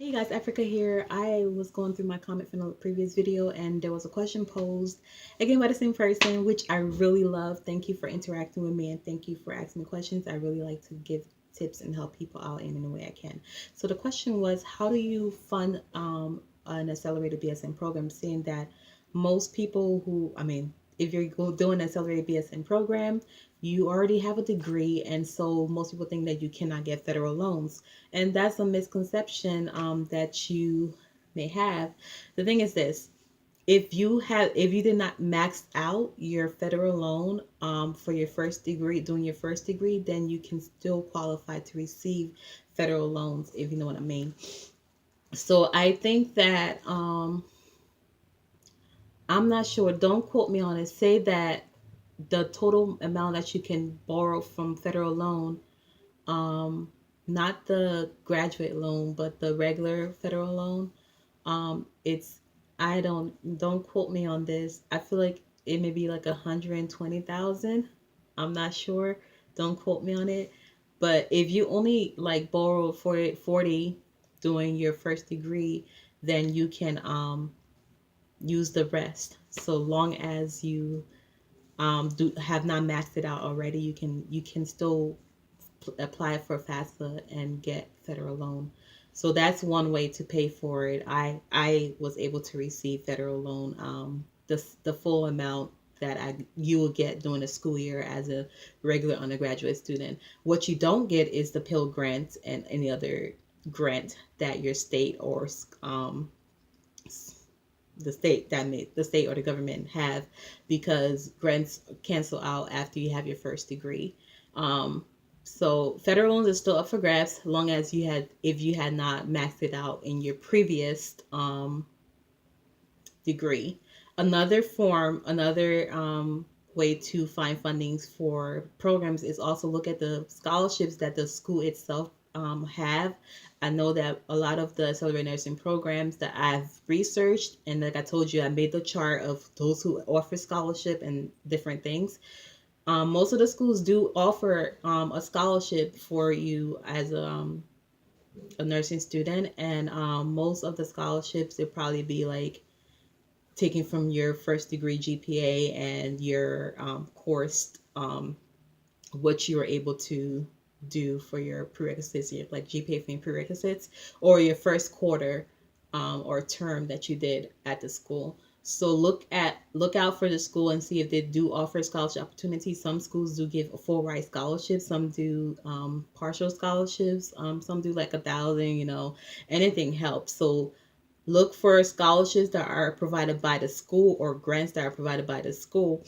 Hey guys, Africa here. I was going through my comment from the previous video and there was a question posed again by the same person, which I really love. Thank you for interacting with me and thank you for asking me questions. I really like to give tips and help people out in any way I can. So the question was, how do you fund an accelerated BSN program, seeing that most people if you're doing an accelerated BSN program, you already have a degree, and so most people think that you cannot get federal loans, and that's a misconception that you may have. The thing is this: if you did not max out your federal loan for your first degree, doing your first degree, then you can still qualify to receive federal loans, if you know what I mean. So I think that I'm not sure. Don't quote me on it. Say that the total amount that you can borrow from federal loan, um, not the graduate loan, but the regular federal loan, it's I don't quote me on this. I feel like it may be like 120,000. I'm not sure. Don't quote me on it. But if you only like borrow for 40 doing your first degree, then you can use the rest. So long as you do have not maxed it out already, you can still apply for FAFSA and get federal loan. So that's one way to pay for it. I was able to receive federal loan, the full amount that you will get during the school year as a regular undergraduate student. What you don't get is the Pell Grant and any other grant that your state or the state or the government have, because grants cancel out after you have your first degree. Um, so federal loans are still up for grabs, long as if you had not maxed it out in your previous degree. Another way to find fundings for programs is also look at the scholarships that the school itself have. I know that a lot of the accelerated nursing programs that I've researched, and like I told you, I made the chart of those who offer scholarship and different things. Most of the schools do offer a scholarship for you as a nursing student, and most of the scholarships would probably be like taken from your first degree GPA and your course, what you were able to do for your prerequisites, like GPA for your prerequisites, or your first quarter or term that you did at the school. So look out for the school and see if they do offer scholarship opportunities. Some schools do give a full ride scholarship. Some do partial scholarships. Some do like 1,000. Anything helps. So look for scholarships that are provided by the school or grants that are provided by the school.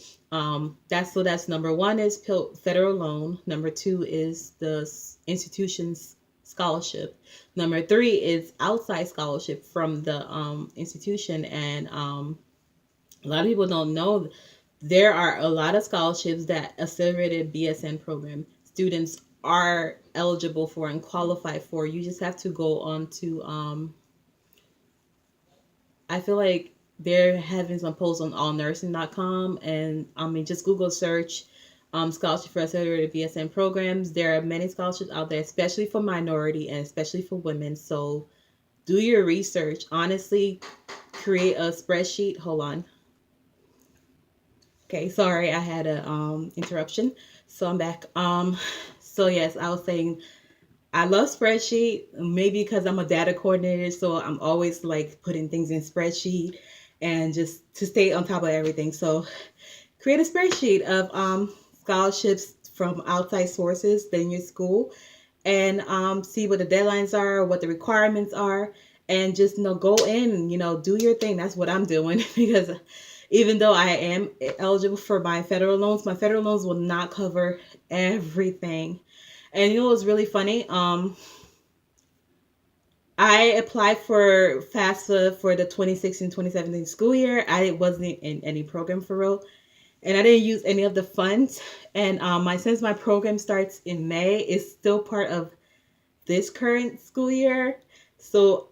That's number one is federal loan. Number two is the institution's scholarship. Number three is outside scholarship from the institution. And a lot of people don't know there are a lot of scholarships that accelerated BSN program students are eligible for and qualify for. You just have to go on to I feel like they're having some posts on allnursing.com, and just Google search scholarship for accelerated BSN programs. There are many scholarships out there, especially for minority and especially for women. So do your research. Honestly, create a spreadsheet. Hold on. Okay, sorry, I had a interruption. So I'm back. So yes, I was saying I love spreadsheet, maybe because I'm a data coordinator, so I'm always like putting things in spreadsheet and just to stay on top of everything. So create a spreadsheet of scholarships from outside sources than your school, and see what the deadlines are, what the requirements are, and just go in, do your thing. That's what I'm doing because even though I am eligible for my federal loans will not cover everything. And what's really funny? I applied for FAFSA for the 2016-2017 school year. I wasn't in any program for real, and I didn't use any of the funds. And since my program starts in May, it's still part of this current school year. So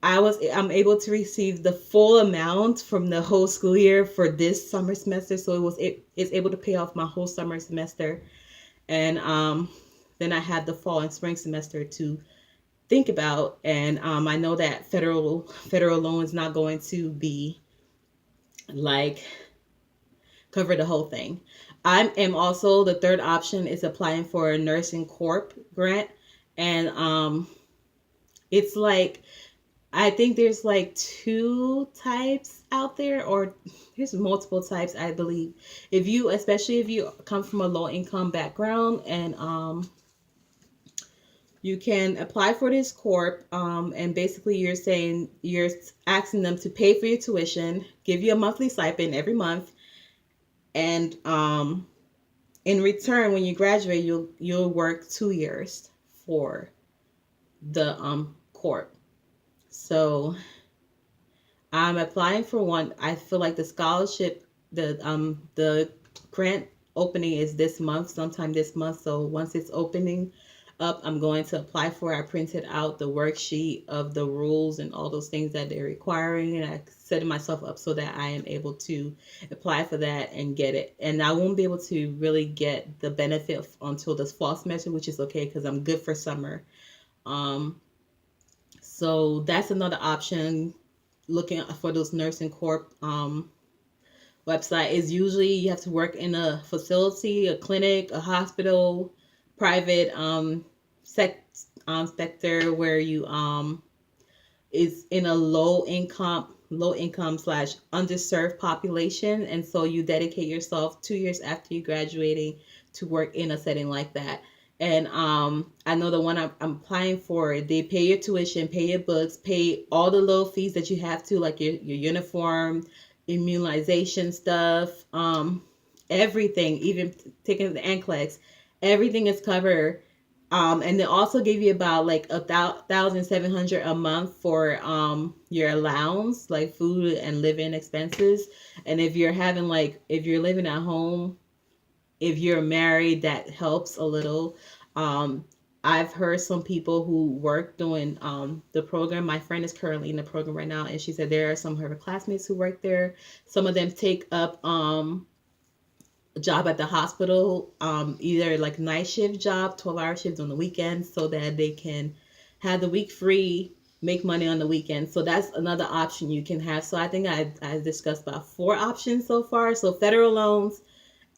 I'm able to receive the full amount from the whole school year for this summer semester. So it's able to pay off my whole summer semester, and then I had the fall and spring semester to think about. And I know that federal loan is not going to be like cover the whole thing. I am also, the third option is applying for a nursing corp grant, and it's like, I think there's like two types out there, or there's multiple types, I believe. If you, especially if you come from a low income background, and you can apply for this corp, and basically you're asking them to pay for your tuition, give you a monthly stipend every month, and in return, when you graduate, you'll work 2 years for the corp. So I'm applying for one. I feel like the scholarship, the grant opening is this month, sometime this month. So once it's opening up, I'm going to apply for it. I printed out the worksheet of the rules and all those things that they're requiring, and I set myself up so that I am able to apply for that and get it. And I won't be able to really get the benefit until this fall semester, which is okay because I'm good for summer. Um, so that's another option. Looking for those nursing corp website is usually you have to work in a facility, a clinic, a hospital, private sector where you is in a low income slash underserved population, and so you dedicate yourself 2 years after you graduating to work in a setting like that. And I know the one I'm applying for, they pay your tuition, pay your books, pay all the little fees that you have to, like your uniform, immunization stuff, everything, even taking the NCLEX, everything is covered. And they also give you about like 1,700 a month for your allowance, like food and living expenses. And if you're having like, if you're living at home, if you're married, that helps a little. Um, I've heard some people who work doing the program. My friend is currently in the program right now, and she said there are some of her classmates who work there. Some of them take up a job at the hospital, either like night shift job, 12-hour shifts on the weekends, so that they can have the week free, make money on the weekend. So that's another option you can have. So I think I discussed about 4 options so far. So federal loans,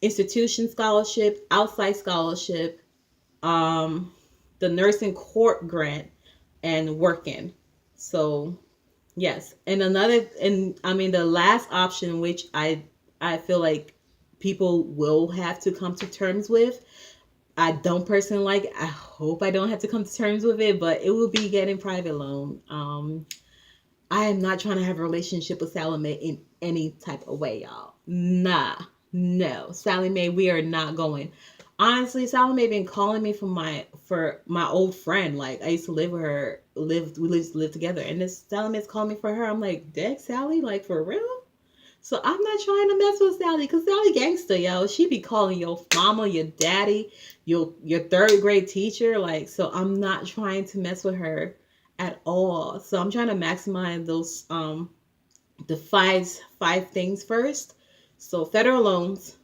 institution scholarship, outside scholarship, um, the nursing court grant, and working. So yes, and I mean the last option, which I feel like people will have to come to terms with. I don't personally like. I hope I don't have to come to terms with it, but it will be getting private loan. I am not trying to have a relationship with Sally Mae in any type of way, y'all. Nah, no, Sally Mae, we are not going. Honestly, Sally Mae been calling me for my old friend. Like I used to live with her, we used to live together, and this Sally Mae's calling me for her. I'm like, Deck Sally, like for real? So I'm not trying to mess with Sally because Sally gangster, yo. She be calling your mama, your daddy, your third grade teacher. Like, so I'm not trying to mess with her at all. So I'm trying to maximize those the five things first. So federal loans,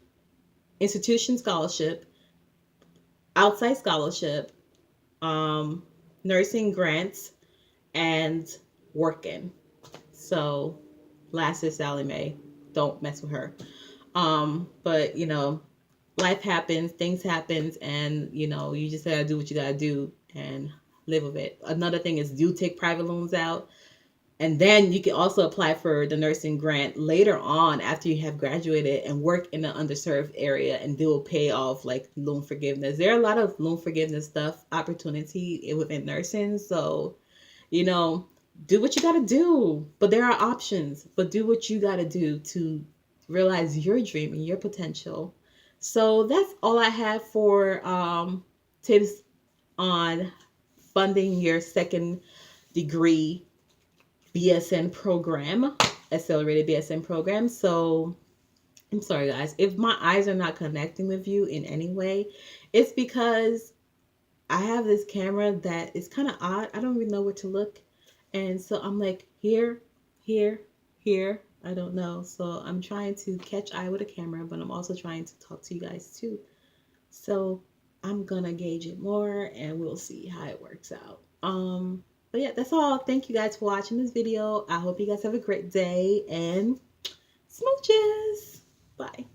institution scholarship, outside scholarship, um, nursing grants, and working. So last is Sally Mae. Don't mess with her. But life happens, things happens, and you just gotta do what you gotta do and live with it. Another thing is do take private loans out. And then you can also apply for the nursing grant later on after you have graduated and work in an underserved area, and they will pay off like loan forgiveness. There are a lot of loan forgiveness stuff, opportunity within nursing. So, you know, do what you got to do. But there are options, but do what you got to do to realize your dream and your potential. So that's all I have for tips on funding your second degree BSN program, accelerated BSN program. So I'm sorry, guys, if my eyes are not connecting with you in any way, it's because I have this camera that is kind of odd. I don't even know where to look. And so I'm like, here, here, here. I don't know. So I'm trying to catch eye with a camera, but I'm also trying to talk to you guys too. So I'm going to gauge it more and we'll see how it works out. But yeah, that's all. Thank you guys for watching this video. I hope you guys have a great day and smooches. Bye.